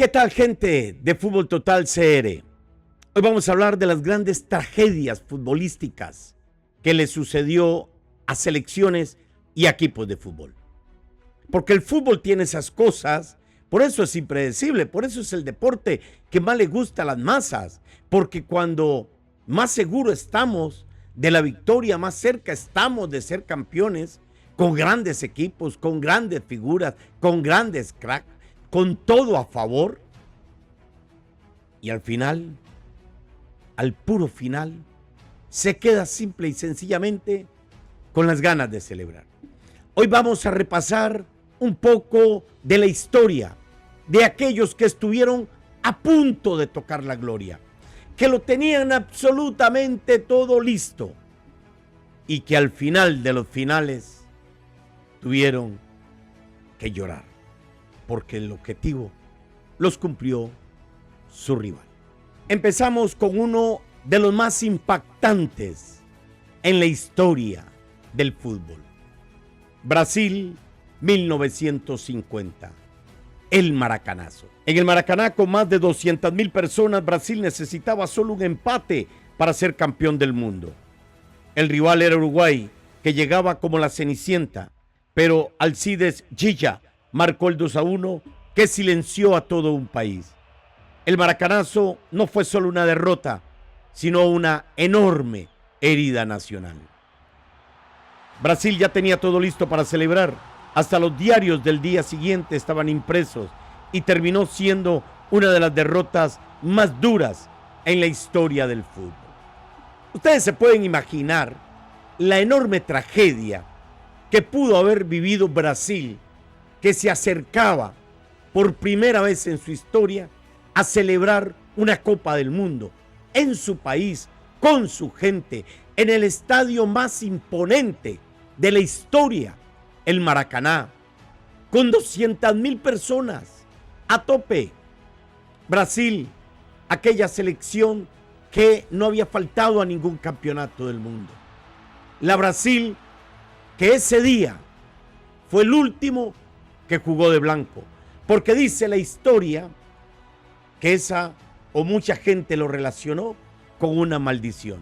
¿Qué tal, gente de Fútbol Total CR? Hoy vamos a hablar de las grandes tragedias futbolísticas que le sucedió a selecciones y equipos de fútbol. Porque el fútbol tiene esas cosas, por eso es impredecible, por eso es el deporte que más le gusta a las masas. Porque cuando más seguro estamos de la victoria, más cerca estamos de ser campeones, con grandes equipos, con grandes figuras, con grandes cracks, con todo a favor. Y al final, al puro final, se queda simple y sencillamente con las ganas de celebrar. Hoy vamos a repasar un poco de la historia de aquellos que estuvieron a punto de tocar la gloria, que lo tenían absolutamente todo listo y que al final de los finales tuvieron que llorar, porque el objetivo los cumplió su rival. Empezamos con uno de los más impactantes en la historia del fútbol. Brasil 1950. El Maracanazo. En el Maracaná, con más de 200,000 personas, Brasil necesitaba solo un empate para ser campeón del mundo. El rival era Uruguay, que llegaba como la Cenicienta, pero Alcides Gilla marcó el 2-1 que silenció a todo un país. El Maracanazo no fue solo una derrota, sino una enorme herida nacional. Brasil ya tenía todo listo para celebrar. Hasta los diarios del día siguiente estaban impresos y terminó siendo una de las derrotas más duras en la historia del fútbol. Ustedes se pueden imaginar la enorme tragedia que pudo haber vivido Brasil, que se acercaba por primera vez en su historia a celebrar una Copa del Mundo en su país, con su gente, en el estadio más imponente de la historia, el Maracaná, con 200,000 personas a tope. Brasil, aquella selección que no había faltado a ningún campeonato del mundo. La Brasil que ese día fue el último que jugó de blanco, porque dice la historia que esa o mucha gente lo relacionó con una maldición.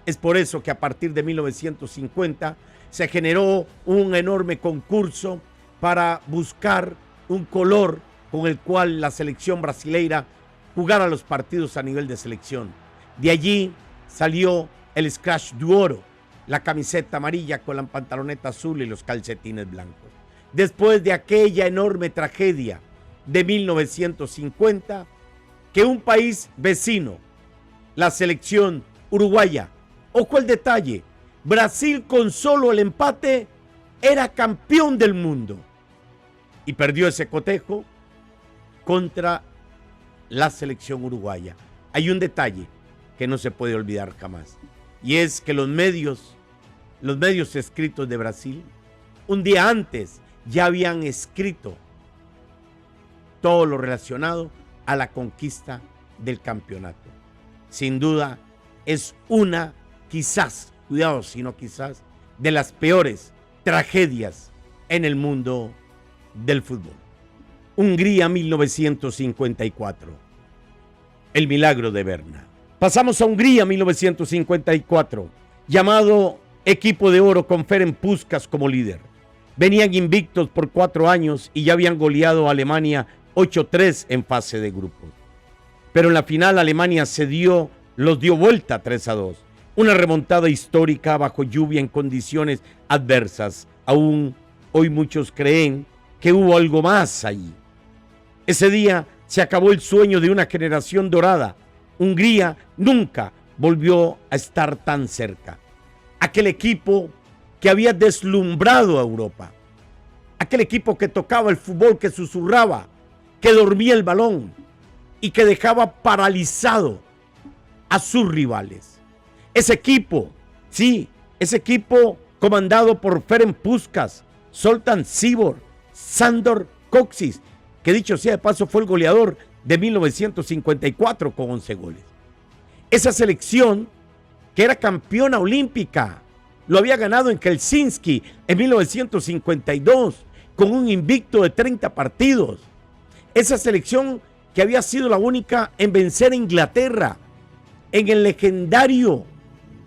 Es por eso que a partir de 1950 se generó un enorme concurso para buscar un color con el cual la selección brasileira jugara los partidos a nivel de selección. De allí salió el Scratch de Oro, la camiseta amarilla con la pantaloneta azul y los calcetines blancos. Después de aquella enorme tragedia de 1950, que un país vecino, la selección uruguaya, ojo el detalle, Brasil con solo el empate era campeón del mundo y perdió ese cotejo contra la selección uruguaya. Hay un detalle que no se puede olvidar jamás, y es que los medios escritos de Brasil, un día antes ya habían escrito todo lo relacionado a la conquista del campeonato. Sin duda es una, quizás, cuidado, sino quizás, de las peores tragedias en el mundo del fútbol. Hungría 1954. El milagro de Berna. Pasamos a Hungría 1954, llamado equipo de oro con Ferenc Puskás como líder. Venían invictos por 4 años y ya habían goleado a Alemania 8-3 en fase de grupos. Pero en la final Alemania los dio vuelta 3-2. Una remontada histórica bajo lluvia en condiciones adversas. Aún hoy muchos creen que hubo algo más allí. Ese día se acabó el sueño de una generación dorada. Hungría nunca volvió a estar tan cerca. Aquel equipo que había deslumbrado a Europa. Aquel equipo que tocaba el fútbol, que susurraba, que dormía el balón y que dejaba paralizado a sus rivales. Ese equipo, sí, ese equipo comandado por Ferenc Puskás, Zoltán Csibor, Sándor Kocsis, que dicho sea de paso fue el goleador de 1954 con 11 goles. Esa selección que era campeona olímpica, lo había ganado en Helsinki en 1952 con un invicto de 30 partidos. Esa selección que había sido la única en vencer a Inglaterra en el legendario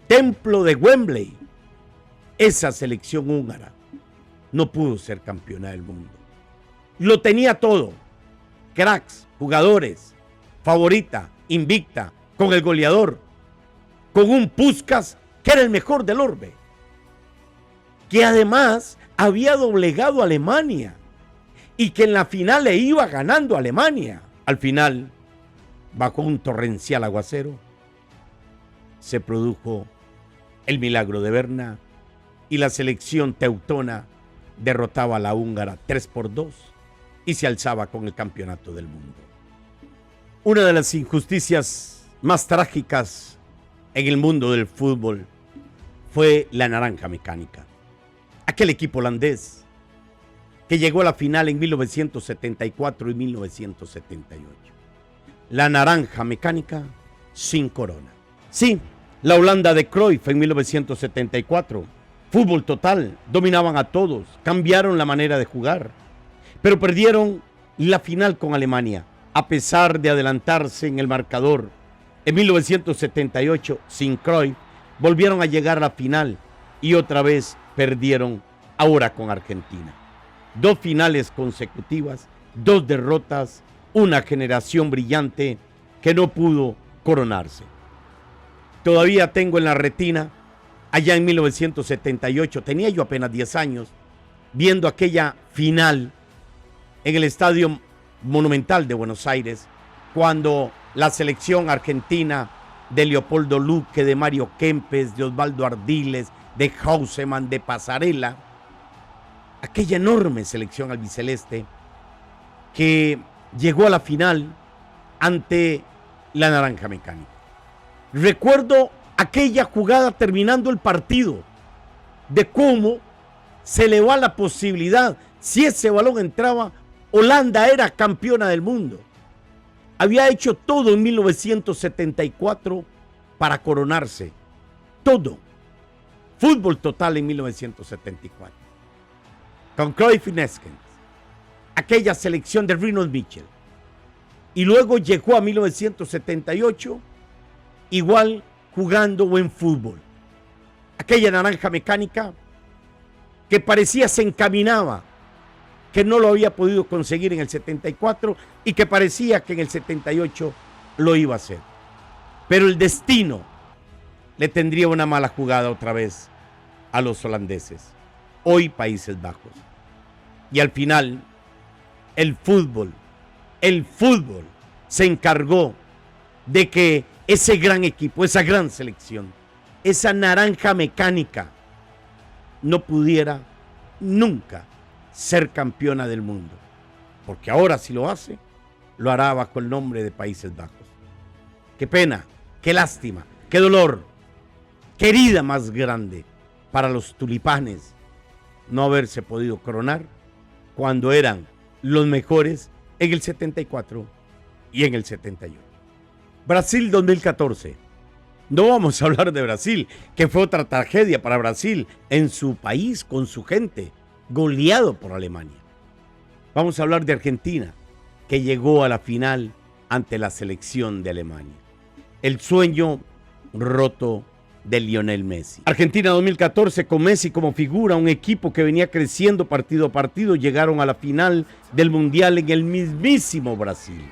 templo de Wembley. Esa selección húngara no pudo ser campeona del mundo. Lo tenía todo: cracks, jugadores, favorita, invicta, con el goleador, con un Puskás que era el mejor del orbe, que además había doblegado a Alemania y que en la final le iba ganando a Alemania. Al final, bajo un torrencial aguacero, se produjo el milagro de Berna y la selección teutona derrotaba a la húngara 3-2 y se alzaba con el campeonato del mundo. Una de las injusticias más trágicas en el mundo del fútbol fue la naranja mecánica. Aquel equipo holandés que llegó a la final en 1974 y 1978. La naranja mecánica sin corona. Sí, la Holanda de Cruyff en 1974. Fútbol total, dominaban a todos, cambiaron la manera de jugar, pero perdieron la final con Alemania, a pesar de adelantarse en el marcador. En 1978, sin Cruyff, volvieron a llegar a la final y otra vez perdieron, ahora con Argentina. 2 finales consecutivas, 2 derrotas, una generación brillante que no pudo coronarse. Todavía tengo en la retina, allá en 1978, tenía yo apenas 10 años, viendo aquella final en el Estadio Monumental de Buenos Aires, cuando la selección argentina de Leopoldo Luque, de Mario Kempes, de Osvaldo Ardiles, de Hausemann, de Pasarela, aquella enorme selección albiceleste que llegó a la final ante la naranja mecánica. Recuerdo aquella jugada terminando el partido, de cómo se le va la posibilidad, si ese balón entraba, Holanda era campeona del mundo. Había hecho todo en 1974 para coronarse, todo. Fútbol total en 1974. Con Cruyff y Neskens, aquella selección de Rinald Mitchell. Y luego llegó a 1978, igual jugando buen fútbol. Aquella naranja mecánica que parecía se encaminaba, que no lo había podido conseguir en el 74 y que parecía que en el 78 lo iba a hacer. Pero el destino le tendría una mala jugada otra vez a los holandeses, hoy Países Bajos. Y al final, el fútbol se encargó de que ese gran equipo, esa gran selección, esa naranja mecánica, no pudiera nunca ser campeona del mundo. Porque ahora si lo hace, lo hará bajo el nombre de Países Bajos. Qué pena, qué lástima, qué dolor, qué herida más grande para los tulipanes no haberse podido coronar cuando eran los mejores en el 74 y en el 78. Brasil 2014. No vamos a hablar de Brasil, que fue otra tragedia para Brasil en su país, con su gente, goleado por Alemania. Vamos a hablar de Argentina, que llegó a la final ante la selección de Alemania. El sueño roto de Lionel Messi. Argentina 2014 con Messi como figura, un equipo que venía creciendo partido a partido, llegaron a la final del Mundial en el mismísimo Brasil.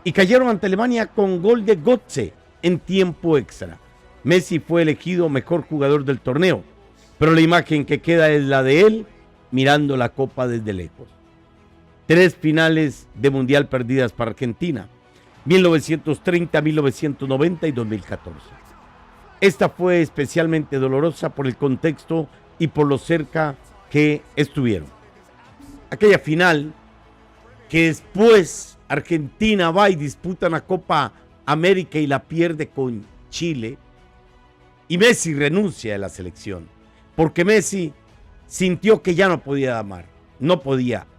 Y cayeron ante Alemania con gol de Götze en tiempo extra. Messi fue elegido mejor jugador del torneo, pero la imagen que queda es la de él mirando la copa desde lejos. 3 finales de Mundial perdidas para Argentina, 1930, 1990 y 2014. Esta fue especialmente dolorosa por el contexto y por lo cerca que estuvieron. Aquella final que después Argentina va y disputa una Copa América y la pierde con Chile, y Messi renuncia a la selección porque Messi sintió que ya no podía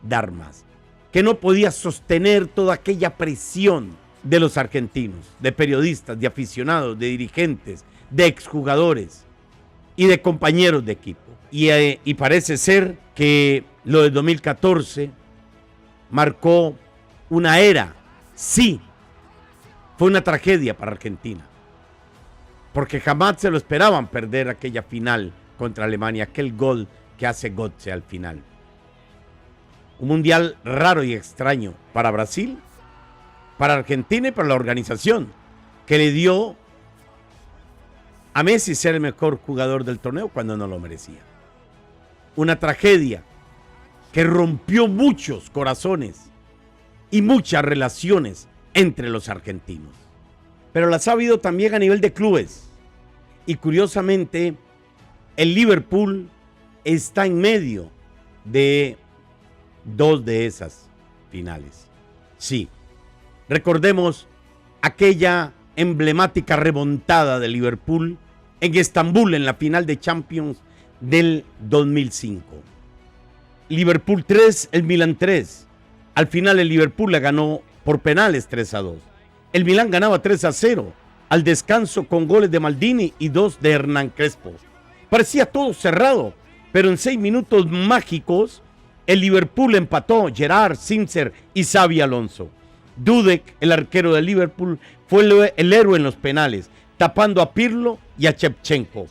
dar más, que no podía sostener toda aquella presión de los argentinos, de periodistas, de aficionados, de dirigentes, de exjugadores y de compañeros de equipo. Y parece ser que lo del 2014 marcó una era Sí, fue una tragedia para Argentina, porque jamás se lo esperaban perder aquella final contra Alemania, aquel gol que hace Götze al final. Un mundial raro y extraño para Brasil, para Argentina y para la organización, que le dio a Messi ser el mejor jugador del torneo cuando no lo merecía. Una tragedia que rompió muchos corazones y muchas relaciones entre los argentinos. Pero las ha habido también a nivel de clubes. Y curiosamente, el Liverpool está en medio de dos de esas finales. Sí, recordemos aquella emblemática remontada de Liverpool en Estambul en la final de Champions del 2005. Liverpool 3, el Milan 3. Al final el Liverpool le ganó por penales 3-2. El Milan ganaba 3-0 al descanso con goles de Maldini y 2 de Hernán Crespo. Parecía todo cerrado, pero en 6 minutos mágicos el Liverpool empató. Gerrard, Simpson y Xabi Alonso. Dudek, el arquero del Liverpool, fue el héroe en los penales, tapando a Pirlo y a Shevchenko.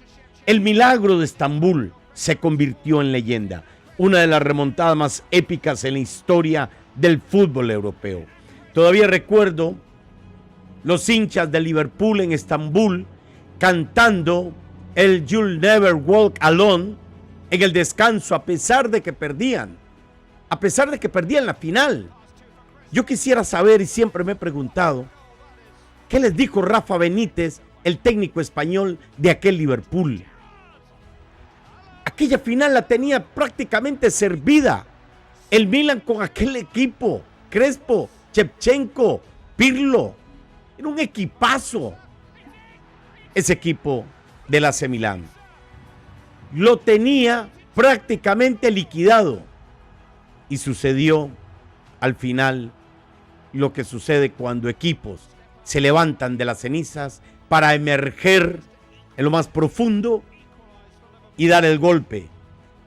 El milagro de Estambul se convirtió en leyenda, una de las remontadas más épicas en la historia del fútbol europeo. Todavía recuerdo los hinchas de Liverpool en Estambul cantando el You'll Never Walk Alone en el descanso, a pesar de que perdían la final. Yo quisiera saber, y siempre me he preguntado, ¿qué les dijo Rafa Benítez, el técnico español de aquel Liverpool? Aquella final la tenía prácticamente servida. El Milan con aquel equipo, Crespo, Shevchenko, Pirlo, era un equipazo. Ese equipo del AC Milán lo tenía prácticamente liquidado. Y sucedió al final lo que sucede cuando equipos se levantan de las cenizas para emerger en lo más profundo y dar el golpe.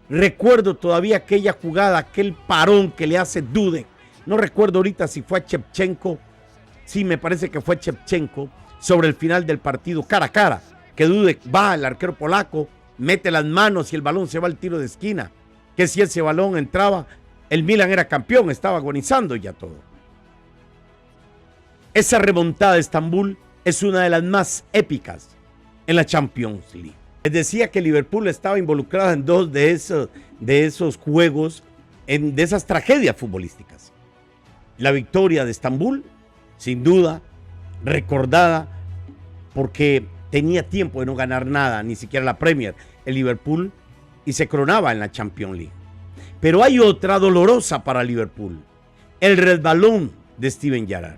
Recuerdo todavía aquella jugada, aquel parón que le hace Dudek. No recuerdo ahorita si fue a Shevchenko. Sí, me parece que fue Shevchenko, sobre el final del partido, cara a cara, que Dudek va, el arquero polaco, mete las manos y el balón se va al tiro de esquina. Que si ese balón entraba, el Milan era campeón, estaba agonizando ya todo. Esa remontada de Estambul es una de las más épicas en la Champions League. Les decía que Liverpool estaba involucrada en dos de esos juegos, de esas tragedias futbolísticas. La victoria de Estambul, sin duda, recordada porque tenía tiempo de no ganar nada, ni siquiera la Premier, el Liverpool, y se coronaba en la Champions League. Pero hay otra dolorosa para Liverpool, el resbalón de Steven Gerrard.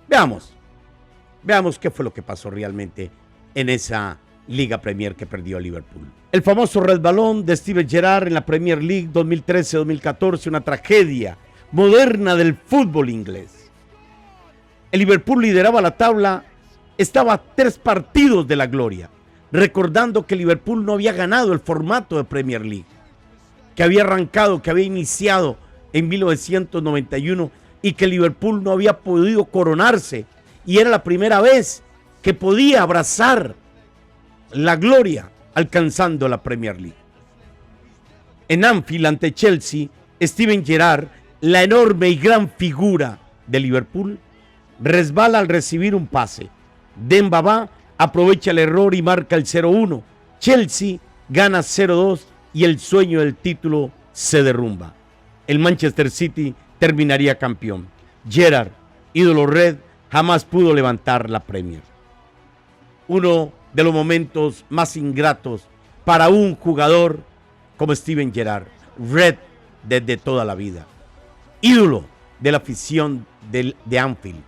Veamos qué fue lo que pasó realmente en esa Liga Premier que perdió Liverpool. El famoso resbalón de Steven Gerrard en la Premier League 2013-2014, una tragedia moderna del fútbol inglés. El Liverpool lideraba la tabla, estaba a 3 partidos de la gloria, recordando que Liverpool no había ganado el formato de Premier League, que había arrancado, que había iniciado en 1991 y que Liverpool no había podido coronarse y era la primera vez que podía abrazar la gloria alcanzando la Premier League. En Anfield ante Chelsea, Steven Gerrard, la enorme y gran figura de Liverpool, resbala al recibir un pase. Demba va, aprovecha el error y marca el 0-1. Chelsea gana 0-2 y el sueño del título se derrumba. El Manchester City terminaría campeón. Gerrard, ídolo red, jamás pudo levantar la Premier. Uno de los momentos más ingratos para un jugador como Steven Gerrard, red desde toda la vida, ídolo de la afición de Anfield.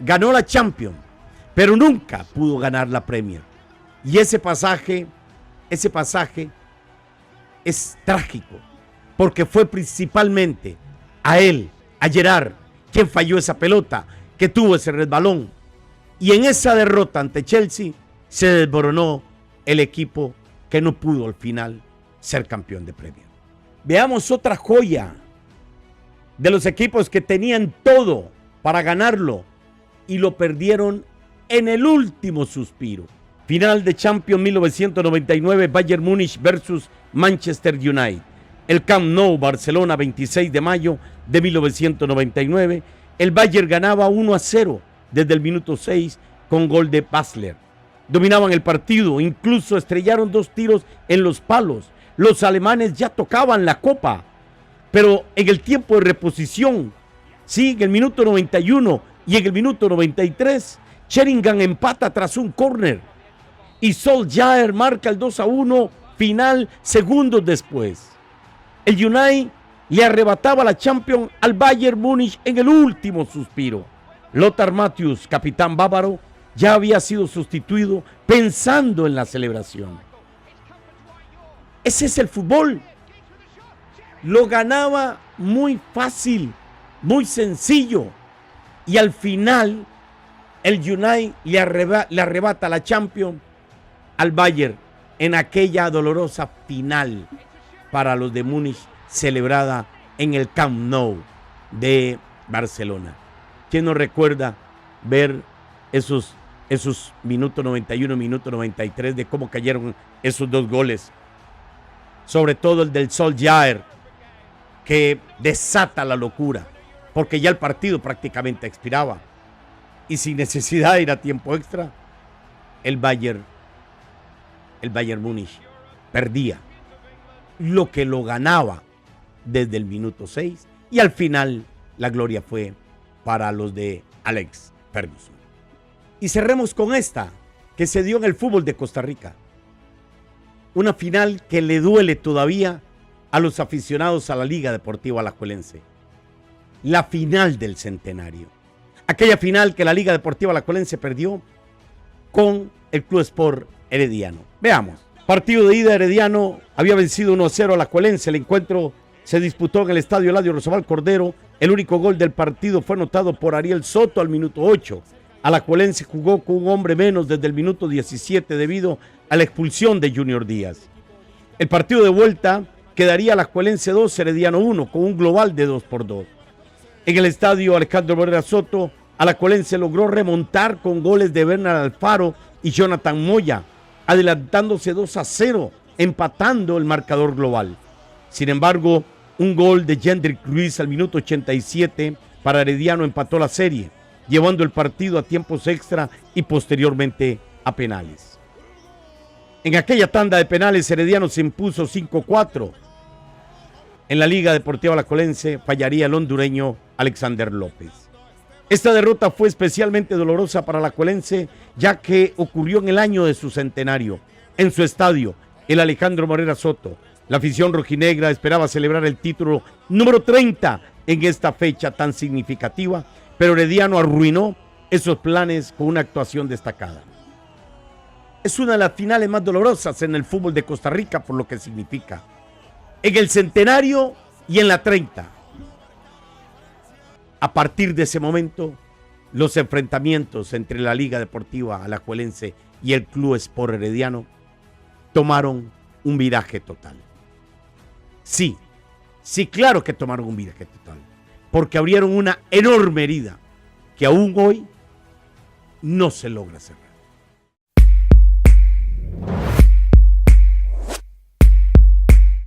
Ganó la Champions, pero nunca pudo ganar la Premier. Y ese pasaje es trágico, porque fue principalmente a él, a Gerrard, quien falló esa pelota, que tuvo ese resbalón. Y en esa derrota ante Chelsea se desboronó el equipo que no pudo al final ser campeón de Premier. Veamos otra joya de los equipos que tenían todo para ganarlo y lo perdieron en el último suspiro. Final de Champions 1999, Bayern Múnich versus Manchester United. El Camp Nou, Barcelona, 26 de mayo de 1999. El Bayern ganaba 1-0 desde el minuto 6 con gol de Basler. Dominaban el partido, incluso estrellaron 2 tiros en los palos. Los alemanes ya tocaban la copa, pero en el tiempo de reposición, sí, en el minuto 91 y en el minuto 93, Sheringham empata tras un córner y Solskjaer marca el 2-1 final segundos después. El United le arrebataba la Champions al Bayern Múnich en el último suspiro. Lothar Matthäus, capitán bávaro, ya había sido sustituido pensando en la celebración. Ese es el fútbol. Lo ganaba muy fácil, muy sencillo. Y al final, el United le arrebata la Champions al Bayern en aquella dolorosa final para los de Múnich, celebrada en el Camp Nou de Barcelona. ¿Quién nos recuerda ver esos minuto 91, minuto 93 de cómo cayeron esos 2 goles? Sobre todo el del Solskjaer, que desata la locura, porque ya el partido prácticamente expiraba. Y sin necesidad de ir a tiempo extra, el Bayern Múnich perdía lo que lo ganaba desde el minuto 6, y al final la gloria fue para los de Alex Ferguson. Y cerremos con esta que se dio en el fútbol de Costa Rica. Una final que le duele todavía a los aficionados a la Liga Deportiva Alajuelense. La final del centenario. Aquella final que la Liga Deportiva Alajuelense perdió con el Club Sport Herediano. Veamos. Partido de ida, Herediano había vencido 1-0 a Alajuelense. El encuentro se disputó en el estadio Eladio Rosabal Cordero. El único gol del partido fue anotado por Ariel Soto al minuto 8. Alajuelense jugó con un hombre menos desde el minuto 17 debido a la expulsión de Junior Díaz. El partido de vuelta quedaría Alajuelense 2, Herediano 1, con un global de 2-2. En el estadio Alejandro Morera Soto, Alajuelense logró remontar con goles de Bernard Alfaro y Jonathan Moya, adelantándose 2-0, empatando el marcador global. Sin embargo, un gol de Jendrik Ruiz al minuto 87 para Herediano empató la serie, llevando el partido a tiempos extra y posteriormente a penales. En aquella tanda de penales, Herediano se impuso 5-4. En la Liga Deportiva Alajuelense fallaría el hondureño Alexander López. Esta derrota fue especialmente dolorosa para Alajuelense, ya que ocurrió en el año de su centenario. En su estadio, el Alejandro Morera Soto, la afición rojinegra esperaba celebrar el título número 30 en esta fecha tan significativa, pero Herediano arruinó esos planes con una actuación destacada. Es una de las finales más dolorosas en el fútbol de Costa Rica por lo que significa. En el centenario y en la 30. A partir de ese momento, los enfrentamientos entre la Liga Deportiva Alajuelense y el Club Sport Herediano tomaron un viraje total. Sí, claro que tomaron un viraje total, porque abrieron una enorme herida que aún hoy no se logra cerrar.